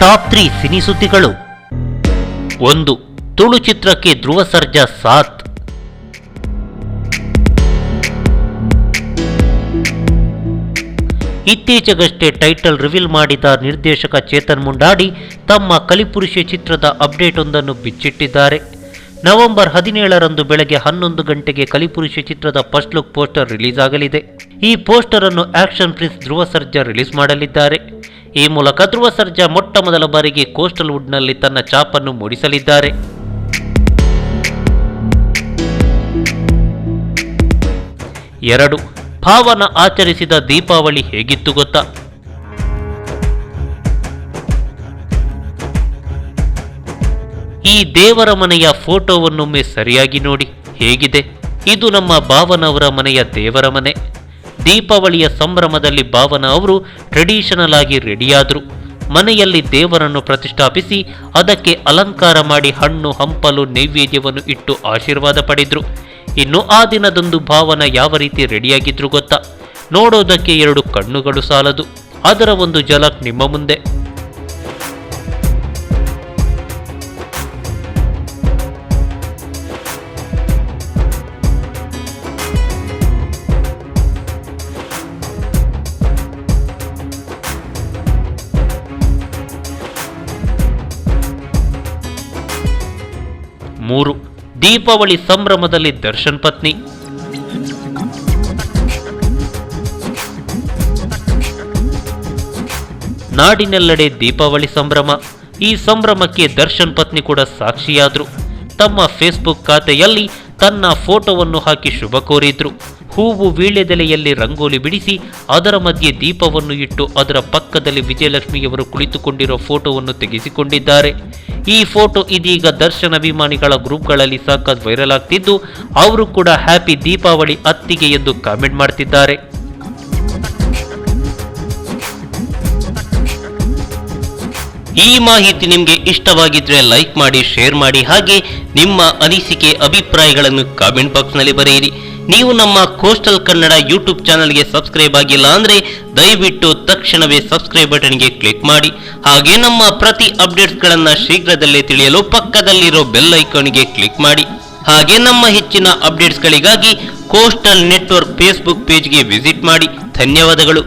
Top 3 cine ಸುದ್ದಿಗಳು. 1. ತುಳು ಚಿತ್ರಕ್ಕೆ ಧ್ರುವ ಸರ್ಜಾ ಸಾಥ್. ಇತ್ತೀಚೆಗಷ್ಟೇ ಟೈಟಲ್ ರಿವೀಲ್ ಮಾಡಿದ ನಿರ್ದೇಶಕ ಚೇತನ್ ಮುಂಡಾಡಿ ತಮ್ಮ ಕಲಿಪುರುಷ ಚಿತ್ರದ ಅಪ್ಡೇಟ್ ಒಂದನ್ನು ಬಿಚ್ಚಿಟ್ಟಿದ್ದಾರೆ. ನವೆಂಬರ್ 17ರಂದು ಬೆಳಗ್ಗೆ 11 ಗಂಟೆಗೆ ಕಲಿಪುರುಷ ಚಿತ್ರದ ಫಸ್ಟ್ ಲುಕ್ ಪೋಸ್ಟರ್ ರಿಲೀಸ್ ಆಗಲಿದೆ. ಈ ಪೋಸ್ಟರ್ ಅನ್ನು action prince Dhruva Sarja release ಮಾಡಲಿದ್ದಾರೆ. ಈ ಮೂಲಕ ಧ್ರುವ ಸರ್ಜಾ ಮೊಟ್ಟ ಮೊದಲ ಬಾರಿಗೆ ಕೋಸ್ಟಲ್ ವುಡ್ನಲ್ಲಿ ತನ್ನ ಛಾಪನ್ನು ಮೂಡಿಸಲಿದ್ದಾರೆ. 2. ಭಾವನ ಆಚರಿಸಿದ ದೀಪಾವಳಿ ಹೇಗಿತ್ತು ಗೊತ್ತಾ? ಈ ದೇವರ ಮನೆಯ ಫೋಟೋವನ್ನೊಮ್ಮೆ ಸರಿಯಾಗಿ ನೋಡಿ, ಹೇಗಿದೆ? ಇದು ನಮ್ಮ ಭಾವನವರ ಮನೆಯ ದೇವರ ಮನೆ. ದೀಪಾವಳಿಯ ಸಂಭ್ರಮದಲ್ಲಿ ಭಾವನ ಅವರು ಟ್ರೆಡಿಷನಲ್ ಆಗಿ ರೆಡಿಯಾದರು. ಮನೆಯಲ್ಲಿ ದೇವರನ್ನು ಪ್ರತಿಷ್ಠಾಪಿಸಿ ಅದಕ್ಕೆ ಅಲಂಕಾರ ಮಾಡಿ ಹಣ್ಣು ಹಂಪಲು ನೈವೇದ್ಯವನ್ನು ಇಟ್ಟು ಆಶೀರ್ವಾದ ಪಡೆದ್ರು. ಇನ್ನು ಆ ದಿನದಂದು ಭಾವನ ಯಾವ ರೀತಿ ರೆಡಿಯಾಗಿದ್ರು ಗೊತ್ತಾ? ನೋಡೋದಕ್ಕೆ 2 ಕಣ್ಣುಗಳು ಸಾಲದು. ಅದರ ಒಂದು ಝಲಕ್ ನಿಮ್ಮ ಮುಂದೆ. ಮೂರು. ದೀಪಾವಳಿ ಸಂಭ್ರಮದಲ್ಲಿ ದರ್ಶನ್ ಪತ್ನಿ. ನಾಡಿನೆಲ್ಲೆಡೆ ದೀಪಾವಳಿ ಸಂಭ್ರಮ. ಈ ಸಂಭ್ರಮಕ್ಕೆ ದರ್ಶನ್ ಪತ್ನಿ ಕೂಡ ಸಾಕ್ಷಿಯಾದ್ರು. ತಮ್ಮ ಫೇಸ್ಬುಕ್ ಖಾತೆಯಲ್ಲಿ ತನ್ನ ಫೋಟೋವನ್ನು ಹಾಕಿ ಶುಭ ಕೋರಿದ್ರು. ಹೂವು ವೀಳ್ಯದೆಲೆಯಲ್ಲಿ ರಂಗೋಲಿ ಬಿಡಿಸಿ ಅದರ ಮಧ್ಯೆ ದೀಪವನ್ನು ಇಟ್ಟು ಅದರ ಪಕ್ಕದಲ್ಲಿ ವಿಜಯಲಕ್ಷ್ಮಿಯವರು ಕುಳಿತುಕೊಂಡಿರೋ ಫೋಟೋವನ್ನು ತೆಗೆಸಿಕೊಂಡಿದ್ದಾರೆ. ಈ ಫೋಟೋ ಇದೀಗ ದರ್ಶನ್ ಅಭಿಮಾನಿಗಳ ಗ್ರೂಪ್ಗಳಲ್ಲಿ ಸಖತ್ ವೈರಲ್ ಆಗ್ತಿದ್ದು, ಅವರು ಕೂಡ ಹ್ಯಾಪಿ ದೀಪಾವಳಿ ಅತ್ತಿಗೆ ಎಂದು ಕಾಮೆಂಟ್ ಮಾಡ್ತಿದ್ದಾರೆ. ಈ ಮಾಹಿತಿ ನಿಮಗೆ ಇಷ್ಟವಾಗಿದ್ರೆ ಲೈಕ್ ಮಾಡಿ, ಶೇರ್ ಮಾಡಿ, ಹಾಗೆ ನಿಮ್ಮ ಅನಿಸಿಕೆ ಅಭಿಪ್ರಾಯಗಳನ್ನು ಕಾಮೆಂಟ್ ಬಾಕ್ಸ್ನಲ್ಲಿ ಬರೆಯಿರಿ. ನೀವು ನಮ್ಮ ಕೋಸ್ಟಲ್ ಕನ್ನಡ ಯೂಟ್ಯೂಬ್ ಚಾನಲ್ಗೆ ಸಬ್ಸ್ಕ್ರೈಬ್ ಆಗಿಲ್ಲ ಅಂದರೆ ದಯವಿಟ್ಟು ತಕ್ಷಣವೇ ಸಬ್ಸ್ಕ್ರೈಬ್ ಬಟನ್ಗೆ ಕ್ಲಿಕ್ ಮಾಡಿ. ಹಾಗೆ ನಮ್ಮ ಪ್ರತಿ ಅಪ್ಡೇಟ್ಸ್ಗಳನ್ನು ಶೀಘ್ರದಲ್ಲೇ ತಿಳಿಯಲು ಪಕ್ಕದಲ್ಲಿರೋ ಬೆಲ್ ಐಕಾನ್ಗೆ ಕ್ಲಿಕ್ ಮಾಡಿ. ಹಾಗೆ ನಮ್ಮ ಹೆಚ್ಚಿನ ಅಪ್ಡೇಟ್ಸ್ಗಳಿಗಾಗಿ ಕೋಸ್ಟಲ್ ನೆಟ್ವರ್ಕ್ ಫೇಸ್ಬುಕ್ ಪೇಜ್ಗೆ ವಿಸಿಟ್ ಮಾಡಿ. ಧನ್ಯವಾದಗಳು.